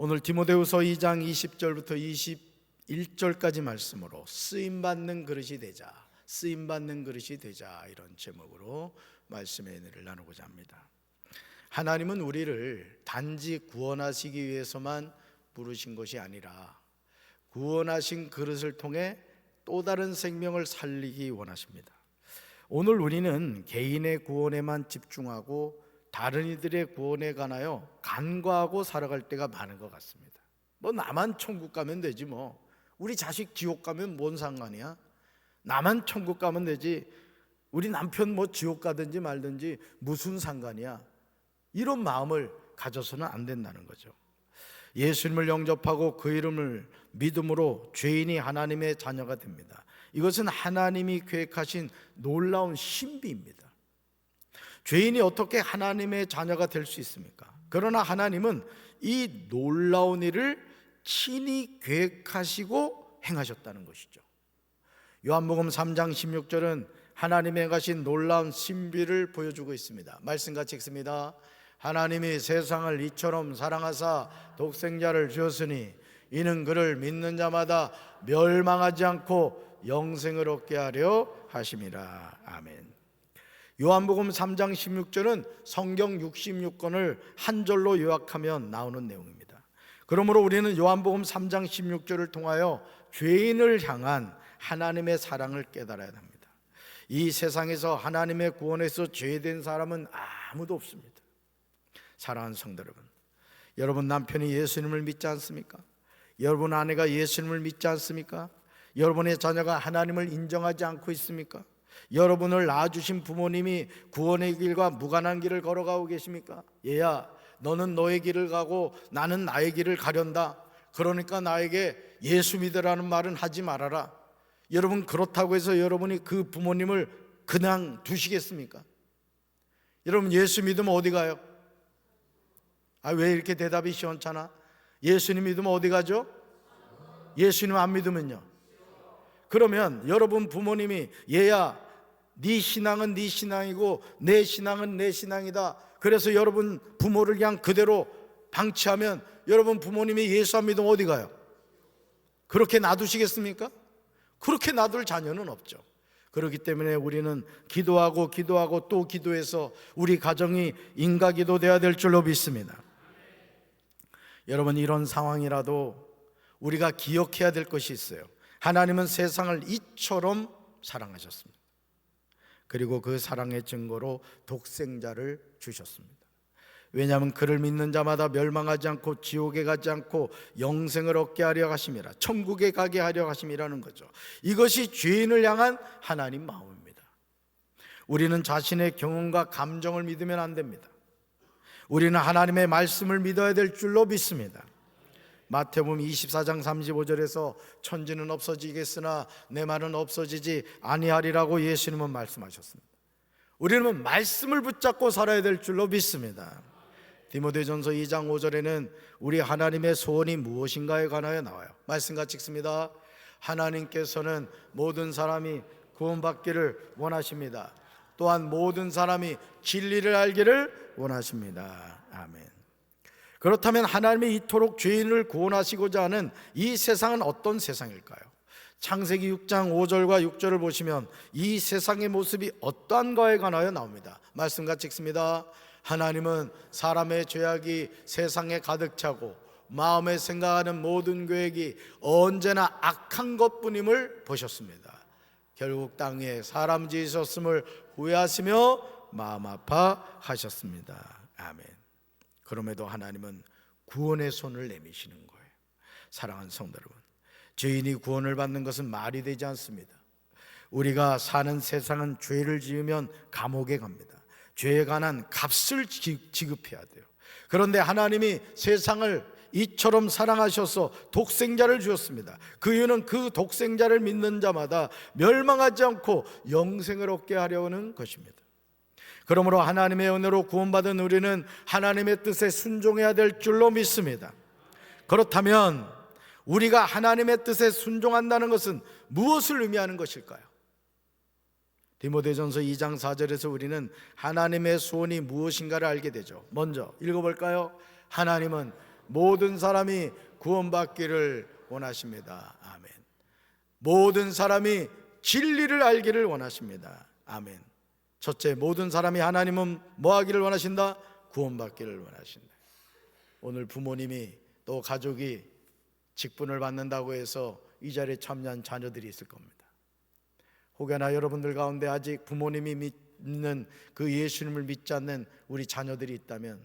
오늘 디모데후서 2장 20절부터 21절까지 말씀으로 쓰임받는 그릇이 되자, 쓰임받는 그릇이 되자, 이런 제목으로 말씀의 은혜를 나누고자 합니다. 하나님은 우리를 단지 구원하시기 위해서만 부르신 것이 아니라 구원하신 그릇을 통해 또 다른 생명을 살리기 원하십니다. 오늘 우리는 개인의 구원에만 집중하고 다른 이들의 구원에 관하여 간과하고 살아갈 때가 많은 것 같습니다. 나만 천국 가면 되지, 우리 자식 지옥 가면 뭔 상관이야? 나만 천국 가면 되지, 우리 남편 지옥 가든지 말든지 무슨 상관이야? 이런 마음을 가져서는 안 된다는 거죠. 예수님을 영접하고 그 이름을 믿음으로 죄인이 하나님의 자녀가 됩니다. 이것은 하나님이 계획하신 놀라운 신비입니다. 죄인이 어떻게 하나님의 자녀가 될 수 있습니까? 그러나 하나님은 이 놀라운 일을 친히 계획하시고 행하셨다는 것이죠. 요한복음 3장 16절은 하나님의 행하신 놀라운 신비를 보여주고 있습니다. 말씀 같이 읽습니다. 하나님이 세상을 이처럼 사랑하사 독생자를 주었으니 이는 그를 믿는 자마다 멸망하지 않고 영생을 얻게 하려 하심이라. 아멘. 요한복음 3장 16절은 성경 66권을 한 절로 요약하면 나오는 내용입니다. 그러므로 우리는 요한복음 3장 16절을 통하여 죄인을 향한 하나님의 사랑을 깨달아야 합니다. 이 세상에서 하나님의 구원에서 죄된 사람은 아무도 없습니다. 사랑하는 성도 여러분, 여러분 남편이 예수님을 믿지 않습니까? 여러분 아내가 예수님을 믿지 않습니까? 여러분의 자녀가 하나님을 인정하지 않고 있습니까? 여러분을 낳아주신 부모님이 구원의 길과 무관한 길을 걸어가고 계십니까? 얘야, 너는 너의 길을 가고 나는 나의 길을 가련다. 그러니까 나에게 예수 믿으라는 말은 하지 말아라. 여러분, 그렇다고 해서 여러분이 그 부모님을 그냥 두시겠습니까? 여러분, 예수 믿으면 어디 가요? 왜 이렇게 대답이 시원찮아? 예수님 믿으면 어디 가죠? 예수님 안 믿으면요? 그러면 여러분 부모님이 얘야, 네 신앙은 네 신앙이고 내 신앙은 내 신앙이다, 그래서 여러분 부모를 그냥 그대로 방치하면 여러분 부모님이 예수 안 믿으면 어디 가요? 그렇게 놔두시겠습니까? 그렇게 놔둘 자녀는 없죠. 그렇기 때문에 우리는 기도하고 또 기도해서 우리 가정이 인가기도 되어야 될 줄로 믿습니다. 여러분, 이런 상황이라도 우리가 기억해야 될 것이 있어요. 하나님은 세상을 이처럼 사랑하셨습니다. 그리고 그 사랑의 증거로 독생자를 주셨습니다. 왜냐하면 그를 믿는 자마다 멸망하지 않고 지옥에 가지 않고 영생을 얻게 하려 하심이라, 천국에 가게 하려 하심이라는 거죠. 이것이 죄인을 향한 하나님 마음입니다. 우리는 자신의 경험과 감정을 믿으면 안 됩니다. 우리는 하나님의 말씀을 믿어야 될 줄로 믿습니다. 마태복음 24장 35절에서 천지는 없어지겠으나 내 말은 없어지지 아니하리라고 예수님은 말씀하셨습니다. 우리는 말씀을 붙잡고 살아야 될 줄로 믿습니다. 디모데전서 2장 5절에는 우리 하나님의 소원이 무엇인가에 관하여 나와요. 말씀 같이 읽습니다. 하나님께서는 모든 사람이 구원받기를 원하십니다. 또한 모든 사람이 진리를 알기를 원하십니다. 아멘. 그렇다면 하나님이 이토록 죄인을 구원하시고자 하는 이 세상은 어떤 세상일까요? 창세기 6장 5절과 6절을 보시면 이 세상의 모습이 어떠한가에 관하여 나옵니다. 말씀 같이 읽습니다. 하나님은 사람의 죄악이 세상에 가득 차고 마음에 생각하는 모든 계획이 언제나 악한 것뿐임을 보셨습니다. 결국 땅에 사람 지으셨음을 후회하시며 마음 아파하셨습니다. 아멘. 그럼에도 하나님은 구원의 손을 내미시는 거예요. 사랑하는 성도 여러분, 죄인이 구원을 받는 것은 말이 되지 않습니다. 우리가 사는 세상은 죄를 지으면 감옥에 갑니다. 죄에 관한 값을 지급해야 돼요. 그런데 하나님이 세상을 이처럼 사랑하셔서 독생자를 주었습니다. 그 이유는 그 독생자를 믿는 자마다 멸망하지 않고 영생을 얻게 하려는 것입니다. 그러므로 하나님의 은혜로 구원받은 우리는 하나님의 뜻에 순종해야 될 줄로 믿습니다. 그렇다면 우리가 하나님의 뜻에 순종한다는 것은 무엇을 의미하는 것일까요? 디모데전서 2장 4절에서 우리는 하나님의 소원이 무엇인가를 알게 되죠. 먼저 읽어볼까요? 하나님은 모든 사람이 구원받기를 원하십니다. 아멘. 모든 사람이 진리를 알기를 원하십니다. 아멘. 첫째, 모든 사람이 하나님은 뭐 하기를 원하신다? 구원받기를 원하신다. 오늘 부모님이 또 가족이 직분을 받는다고 해서 이 자리에 참여한 자녀들이 있을 겁니다. 혹여나 여러분들 가운데 아직 부모님이 믿는 그 예수님을 믿지 않는 우리 자녀들이 있다면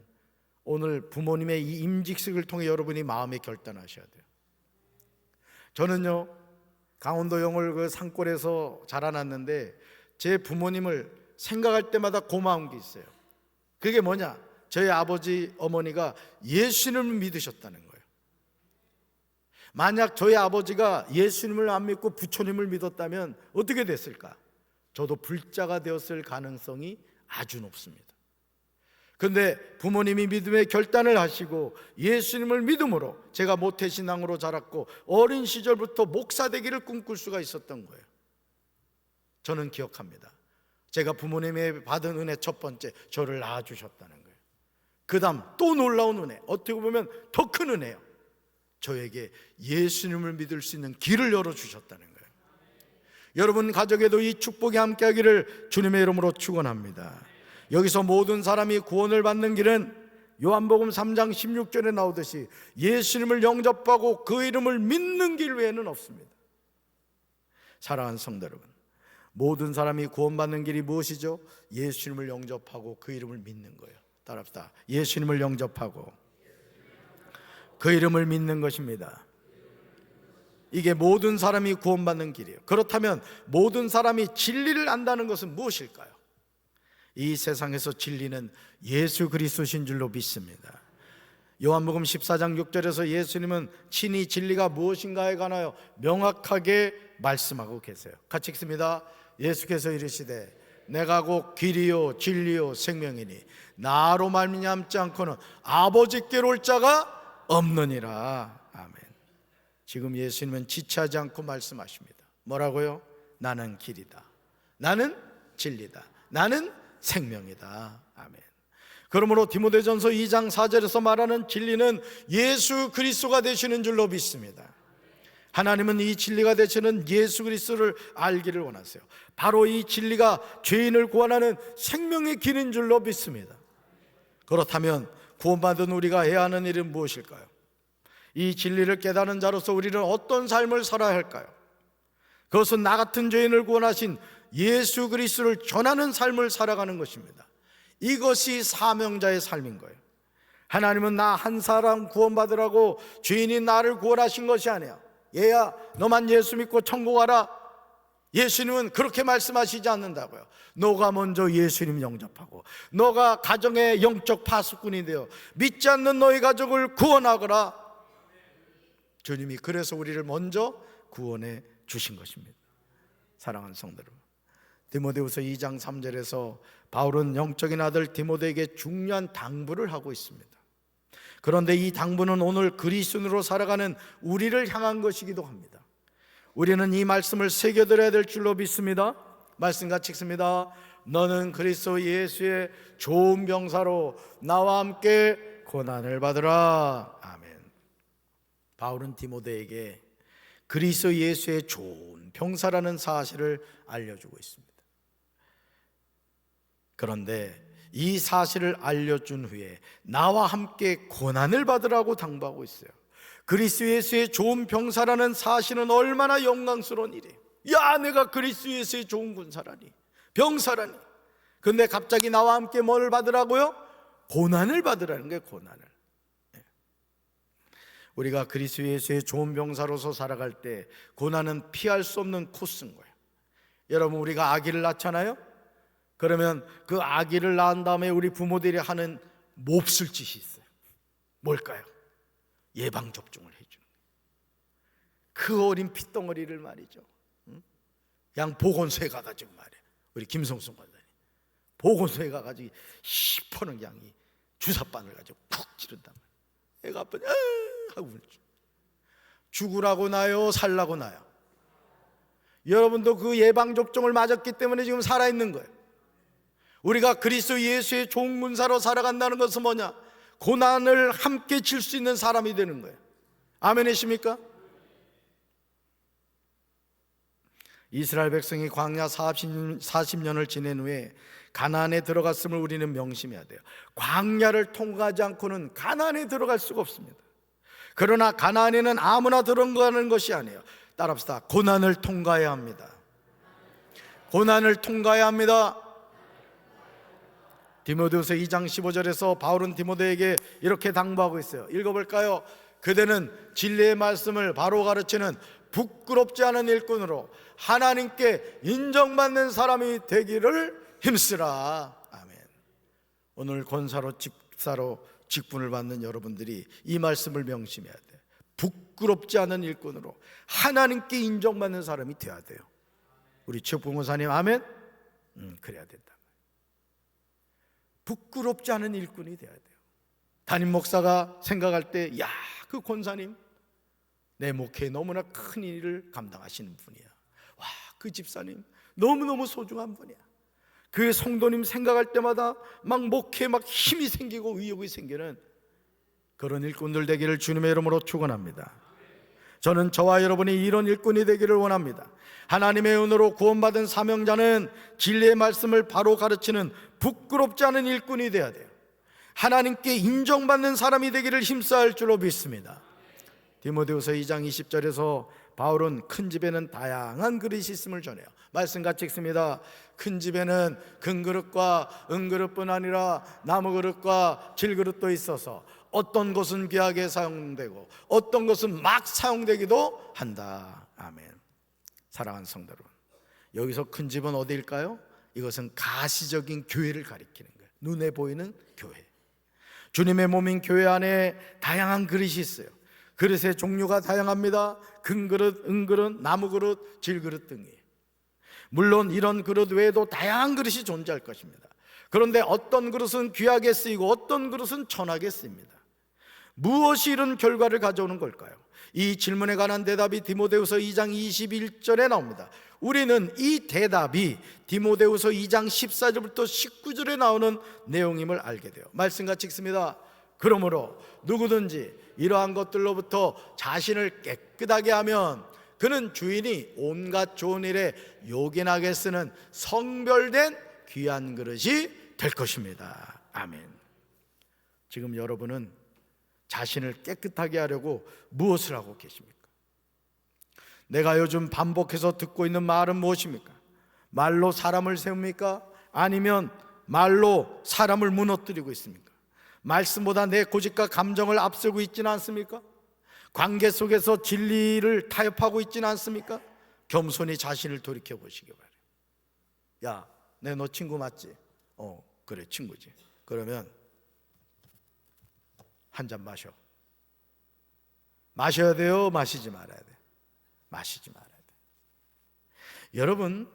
오늘 부모님의 이 임직식을 통해 여러분이 마음에 결단하셔야 돼요. 저는요, 강원도 영월 그 산골에서 자라났는데 제 부모님을 생각할 때마다 고마운 게 있어요. 그게 뭐냐? 저희 아버지 어머니가 예수님을 믿으셨다는 거예요. 만약 저희 아버지가 예수님을 안 믿고 부처님을 믿었다면 어떻게 됐을까? 저도 불자가 되었을 가능성이 아주 높습니다. 그런데 부모님이 믿음의 결단을 하시고 예수님을 믿음으로 제가 모태신앙으로 자랐고 어린 시절부터 목사 되기를 꿈꿀 수가 있었던 거예요. 저는 기억합니다. 제가 부모님의 받은 은혜 첫 번째, 저를 낳아주셨다는 거예요. 그 다음 또 놀라운 은혜, 어떻게 보면 더 큰 은혜요. 저에게 예수님을 믿을 수 있는 길을 열어주셨다는 거예요. 여러분 가족에도 이 축복이 함께하기를 주님의 이름으로 축원합니다. 여기서 모든 사람이 구원을 받는 길은 요한복음 3장 16절에 나오듯이 예수님을 영접하고 그 이름을 믿는 길 외에는 없습니다. 사랑하는 성도 여러분, 모든 사람이 구원받는 길이 무엇이죠? 예수님을 영접하고 그 이름을 믿는 거예요. 따라합시다. 예수님을 영접하고 그 이름을 믿는 것입니다. 이게 모든 사람이 구원받는 길이에요. 그렇다면 모든 사람이 진리를 안다는 것은 무엇일까요? 이 세상에서 진리는 예수 그리스도신 줄로 믿습니다. 요한복음 14장 6절에서 예수님은 친히 진리가 무엇인가에 관하여 명확하게 말씀하고 계세요. 같이 읽습니다. 예수께서 이르시되 내가 곧 길이요 진리요 생명이니 나로 말미암지 않고는 아버지께로 올 자가 없느니라. 아멘. 지금 예수님은 지체하지 않고 말씀하십니다. 뭐라고요? 나는 길이다, 나는 진리다, 나는 생명이다. 아멘. 그러므로 디모데전서 2장 4절에서 말하는 진리는 예수 그리스도가 되시는 줄로 믿습니다. 하나님은 이 진리가 되시는 예수 그리스도를 알기를 원하세요. 바로 이 진리가 죄인을 구원하는 생명의 길인 줄로 믿습니다. 그렇다면 구원받은 우리가 해야 하는 일은 무엇일까요? 이 진리를 깨닫는 자로서 우리는 어떤 삶을 살아야 할까요? 그것은 나 같은 죄인을 구원하신 예수 그리스도를 전하는 삶을 살아가는 것입니다. 이것이 사명자의 삶인 거예요. 하나님은 나 한 사람 구원받으라고 죄인인 나를 구원하신 것이 아니야. 얘야, 너만 예수 믿고 천국 가라. 예수님은 그렇게 말씀하시지 않는다고요. 너가 먼저 예수님 영접하고 너가 가정의 영적 파수꾼이 되어 믿지 않는 너희 가족을 구원하거라. 주님이 그래서 우리를 먼저 구원해 주신 것입니다. 사랑하는 성도 여러분, 디모데후서 2장 3절에서 바울은 영적인 아들 디모데에게 중요한 당부를 하고 있습니다. 그런데 이 당부는 오늘 그리스도인으로 살아가는 우리를 향한 것이기도 합니다. 우리는 이 말씀을 새겨들어야 될 줄로 믿습니다. 말씀 같이 읽습니다. 너는 그리스도 예수의 좋은 병사로 나와 함께 고난을 받으라. 아멘. 바울은 디모데에게 그리스도 예수의 좋은 병사라는 사실을 알려주고 있습니다. 그런데 이 사실을 알려준 후에 나와 함께 고난을 받으라고 당부하고 있어요. 그리스도 예수의 좋은 병사라는 사실은 얼마나 영광스러운 일이에요. 야, 내가 그리스도 예수의 좋은 군사라니, 병사라니. 근데 갑자기 나와 함께 뭘 받으라고요? 고난을 받으라는 거예요. 고난을. 우리가 그리스도 예수의 좋은 병사로서 살아갈 때 고난은 피할 수 없는 코스인 거예요. 여러분, 우리가 아기를 낳잖아요. 그러면 그 아기를 낳은 다음에 우리 부모들이 하는 몹쓸 짓이 있어요. 뭘까요? 예방접종을 해주는 거예요. 그 어린 핏덩어리를 말이죠, 양 보건소에 가가지고 말이에요. 우리 김성순 관장님 보건소에 가가지고 시퍼는 양이 주사바늘 가지고 푹 찌른단 말이에요. 애가 아프니 하고 울죠. 죽으라고 나요, 살라고 나요? 여러분도 그 예방접종을 맞았기 때문에 지금 살아있는 거예요. 우리가 그리스도 예수의 좋은 군사로 살아간다는 것은 뭐냐? 고난을 함께 질 수 있는 사람이 되는 거예요. 아멘이십니까? 이스라엘 백성이 광야 40년을 지낸 후에 가나안에 들어갔음을 우리는 명심해야 돼요. 광야를 통과하지 않고는 가나안에 들어갈 수가 없습니다. 그러나 가나안에는 아무나 들어가는 것이 아니에요. 따라합시다. 고난을 통과해야 합니다. 고난을 통과해야 합니다. 디모데후서 2장 15절에서 바울은 디모데에게 이렇게 당부하고 있어요. 읽어볼까요? 그대는 진리의 말씀을 바로 가르치는 부끄럽지 않은 일꾼으로 하나님께 인정받는 사람이 되기를 힘쓰라. 아멘. 오늘 권사로 집사로 직분을 받는 여러분들이 이 말씀을 명심해야 돼요. 부끄럽지 않은 일꾼으로 하나님께 인정받는 사람이 되어야 돼요. 우리 최복무사님 아멘? 그래야 된다. 부끄럽지 않은 일꾼이 되어야 돼요. 담임 목사가 생각할 때, 야, 그 권사님 내 목회에 너무나 큰 일을 감당하시는 분이야. 와, 그 집사님 너무너무 소중한 분이야. 그 성도님 생각할 때마다 막 목회에 막 힘이 생기고 의욕이 생기는 그런 일꾼들 되기를 주님의 이름으로 축원합니다. 저는 저와 여러분이 이런 일꾼이 되기를 원합니다. 하나님의 은혜로 구원받은 사명자는 진리의 말씀을 바로 가르치는 부끄럽지 않은 일꾼이 되어야 돼요. 하나님께 인정받는 사람이 되기를 힘써야 할 줄로 믿습니다. 디모데후서 2장 20절에서 바울은 큰 집에는 다양한 그릇이 있음을 전해요. 말씀 같이 읽습니다. 큰 집에는 금그릇과 은그릇뿐 아니라 나무그릇과 질그릇도 있어서 어떤 것은 귀하게 사용되고 어떤 것은 막 사용되기도 한다. 아멘. 사랑하는 성도 여러분, 여기서 큰 집은 어디일까요? 이것은 가시적인 교회를 가리키는 거예요. 눈에 보이는 교회. 주님의 몸인 교회 안에 다양한 그릇이 있어요. 그릇의 종류가 다양합니다. 금그릇, 은그릇, 나무그릇, 질그릇 등이에요. 물론 이런 그릇 외에도 다양한 그릇이 존재할 것입니다. 그런데 어떤 그릇은 귀하게 쓰이고 어떤 그릇은 천하게 쓰입니다. 무엇이 이런 결과를 가져오는 걸까요? 이 질문에 관한 대답이 디모데후서 2장 21절에 나옵니다. 우리는 이 대답이 디모데후서 2장 14절부터 19절에 나오는 내용임을 알게 돼요. 말씀같이 읽습니다. 그러므로 누구든지 이러한 것들로부터 자신을 깨끗하게 하면 그는 주인이 온갖 좋은 일에 요긴하게 쓰는 성별된 귀한 그릇이 될 것입니다. 아멘. 지금 여러분은 자신을 깨끗하게 하려고 무엇을 하고 계십니까? 내가 요즘 반복해서 듣고 있는 말은 무엇입니까? 말로 사람을 세웁니까? 아니면 말로 사람을 무너뜨리고 있습니까? 말씀보다 내 고집과 감정을 앞세우고 있지는 않습니까? 관계 속에서 진리를 타협하고 있지는 않습니까? 겸손히 자신을 돌이켜 보시기 바래요. 야, 내 너 친구 맞지? 그래, 친구지. 그러면 한 잔 마셔. 마셔야 돼요? 마시지 말아야 돼요? 마시지 말아야 돼요. 여러분,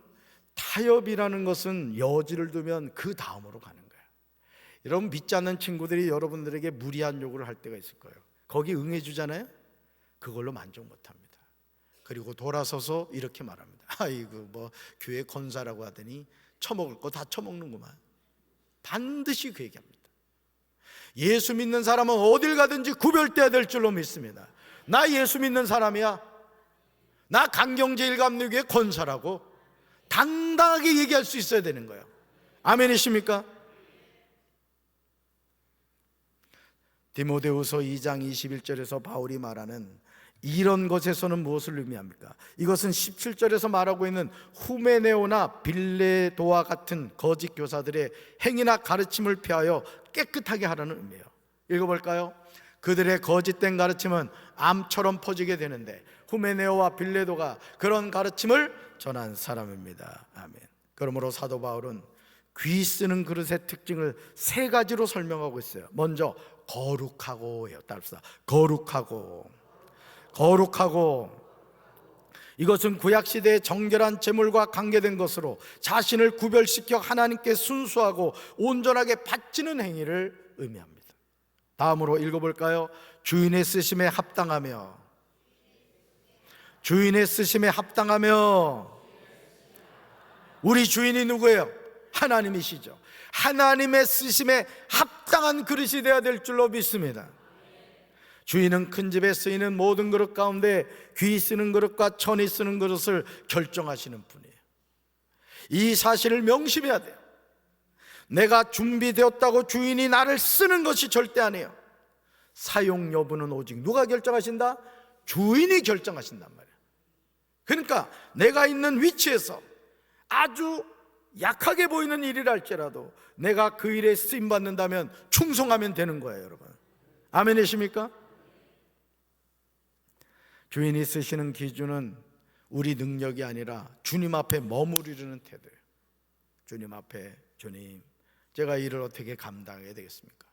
타협이라는 것은 여지를 두면 그 다음으로 가는 거예요. 여러분, 믿지 않는 친구들이 여러분들에게 무리한 요구를 할 때가 있을 거예요. 거기 응해주잖아요? 그걸로 만족 못합니다. 그리고 돌아서서 이렇게 말합니다. 아이고, 뭐 교회 권사라고 하더니 처먹을 거 다 처먹는구만. 반드시 그 얘기합니다. 예수 믿는 사람은 어딜 가든지 구별돼야 될 줄로 믿습니다. 나 예수 믿는 사람이야. 나 강경제일감리교회 권사라고 당당하게 얘기할 수 있어야 되는 거예요. 아멘이십니까? 디모데후서 2장 21절에서 바울이 말하는 이런 것에서는 무엇을 의미합니까? 이것은 17절에서 말하고 있는 후메네오나 빌레도와 같은 거짓 교사들의 행위나 가르침을 피하여 깨끗하게 하라는 의미예요. 읽어볼까요? 그들의 거짓된 가르침은 암처럼 퍼지게 되는데 후메네오와 빌레도가 그런 가르침을 전한 사람입니다. 아멘. 그러므로 사도 바울은 귀 쓰는 그릇의 특징을 세 가지로 설명하고 있어요. 먼저 거룩하고예요. 따릅시다. 거룩하고 이것은 구약시대의 정결한 제물과 관계된 것으로 자신을 구별시켜 하나님께 순수하고 온전하게 바치는 행위를 의미합니다. 다음으로 읽어볼까요? 주인의 쓰심에 합당하며. 주인의 쓰심에 합당하며. 우리 주인이 누구예요? 하나님이시죠. 하나님의 쓰심에 합당한 그릇이 되어야 될 줄로 믿습니다. 주인은 큰 집에 쓰이는 모든 그릇 가운데 귀 쓰는 그릇과 천이 쓰는 그릇을 결정하시는 분이에요. 이 사실을 명심해야 돼요. 내가 준비되었다고 주인이 나를 쓰는 것이 절대 아니에요. 사용 여부는 오직 누가 결정하신다? 주인이 결정하신단 말이에요. 그러니까 내가 있는 위치에서 아주 약하게 보이는 일이라 할지라도 내가 그 일에 쓰임받는다면 충성하면 되는 거예요, 여러분. 아멘이십니까? 주인이 쓰시는 기준은 우리 능력이 아니라 주님 앞에 머무르는 태도예요. 주님 앞에, 주님, 제가 일을 어떻게 감당해야 되겠습니까?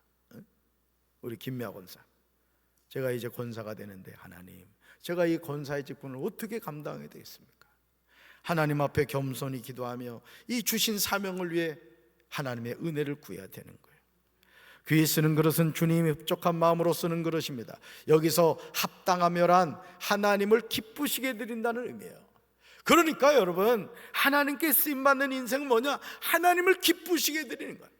우리 김미아 권사, 제가 이제 권사가 되는데 하나님, 제가 이 권사의 직분을 어떻게 감당해야 되겠습니까? 하나님 앞에 겸손히 기도하며 이 주신 사명을 위해 하나님의 은혜를 구해야 되는 거예요. 귀에 쓰는 그릇은 주님이 흡족한 마음으로 쓰는 그릇입니다. 여기서 합당하며란 하나님을 기쁘시게 드린다는 의미예요. 그러니까 여러분, 하나님께 쓰임받는 인생은 뭐냐? 하나님을 기쁘시게 드리는 거예요.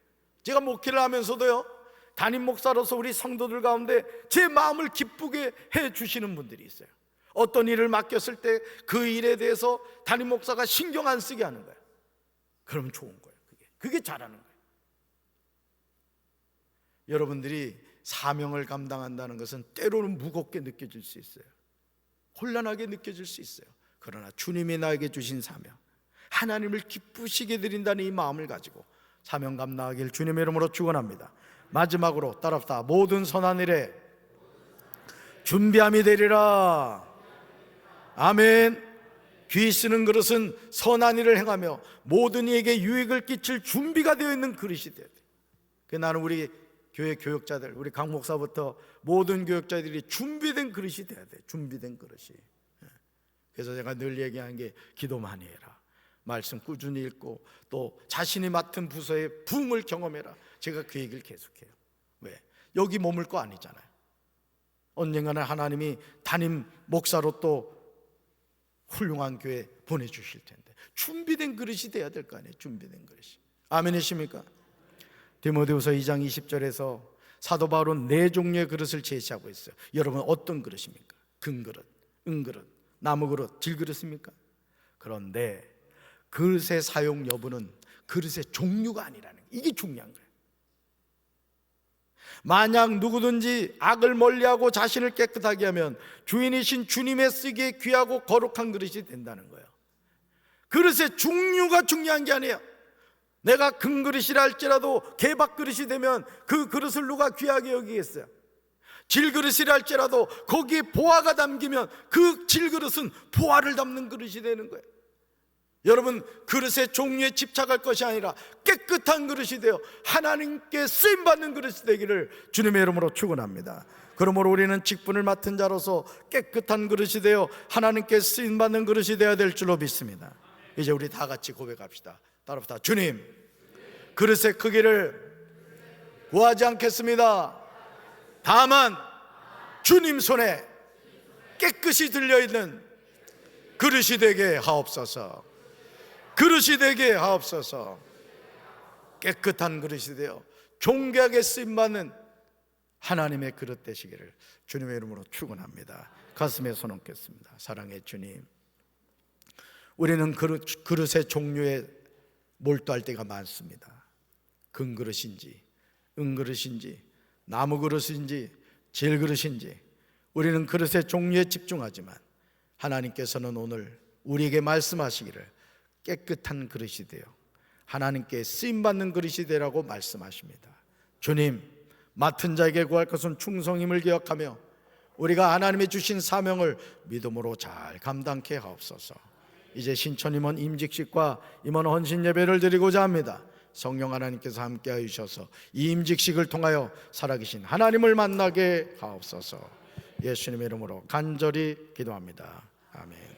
제가 목회를 하면서도요, 담임 목사로서 우리 성도들 가운데 제 마음을 기쁘게 해주시는 분들이 있어요. 어떤 일을 맡겼을 때 그 일에 대해서 담임 목사가 신경 안 쓰게 하는 거예요. 그러면 좋은 거예요. 그게 잘하는 거예요. 여러분들이 사명을 감당한다는 것은 때로는 무겁게 느껴질 수 있어요. 혼란하게 느껴질 수 있어요. 그러나 주님이 나에게 주신 사명, 하나님을 기쁘시게 드린다는 이 마음을 가지고 사명 감당하길 주님의 이름으로 축원합니다. 마지막으로 따라합시다. 모든 선한 일에 준비함이 되리라. 아멘. 귀 쓰는 그릇은 선한 일을 행하며 모든 이에게 유익을 끼칠 준비가 되어 있는 그릇이 되어야 돼. 나는 우리 교회 교육자들, 우리 강 목사부터 모든 교육자들이 준비된 그릇이 돼야 돼. 준비된 그릇이. 그래서 제가 늘 얘기하는 게 기도 많이 해라, 말씀 꾸준히 읽고 또 자신이 맡은 부서의 부흥을 경험해라. 제가 그 얘기를 계속해요. 왜? 여기 머물 거 아니잖아요. 언젠가는 하나님이 담임 목사로 또 훌륭한 교회 보내주실 텐데 준비된 그릇이 돼야 될 거 아니에요. 준비된 그릇이. 아멘이십니까? 디모데후서 2장 20절에서 사도 바울은 4종류의 그릇을 제시하고 있어요. 여러분, 어떤 그릇입니까? 금그릇, 은그릇, 나무그릇, 질그릇입니까? 그런데 그릇의 사용 여부는 그릇의 종류가 아니라는 거예요. 이게 중요한 거예요. 만약 누구든지 악을 멀리하고 자신을 깨끗하게 하면 주인이신 주님의 쓰기에 귀하고 거룩한 그릇이 된다는 거예요. 그릇의 종류가 중요한 게 아니에요. 내가 금그릇이라 할지라도 개박 그릇이 되면 그 그릇을 누가 귀하게 여기겠어요? 질그릇이라 할지라도 거기에 보화가 담기면 그 질그릇은 보화를 담는 그릇이 되는 거예요. 여러분, 그릇의 종류에 집착할 것이 아니라 깨끗한 그릇이 되어 하나님께 쓰임받는 그릇이 되기를 주님의 이름으로 축원합니다. 그러므로 우리는 직분을 맡은 자로서 깨끗한 그릇이 되어 하나님께 쓰임받는 그릇이 되어야 될 줄로 믿습니다. 이제 우리 다 같이 고백합시다. 따라합시다. 주님, 그릇의 크기를 구하지 않겠습니다. 다만 주님 손에 깨끗이 들려있는 그릇이 되게 하옵소서. 그릇이 되게 하옵소서. 깨끗한 그릇이 되어 존귀하게 쓰임받는 하나님의 그릇 되시기를 주님의 이름으로 축원합니다. 가슴에 손 얹겠습니다. 사랑의 주님, 우리는 그릇의 종류에 몰두할 때가 많습니다. 금그릇인지 은그릇인지 나무그릇인지 질그릇인지 우리는 그릇의 종류에 집중하지만 하나님께서는 오늘 우리에게 말씀하시기를 깨끗한 그릇이 되어 하나님께 쓰임받는 그릇이 되라고 말씀하십니다. 주님, 맡은 자에게 구할 것은 충성임을 기억하며 우리가 하나님의 주신 사명을 믿음으로 잘 감당케 하옵소서. 이제 신천 임원 임직식과 임원 헌신 예배를 드리고자 합니다. 성령 하나님께서 함께하여 주셔서 이 임직식을 통하여 살아계신 하나님을 만나게 하옵소서. 예수님의 이름으로 간절히 기도합니다. 아멘.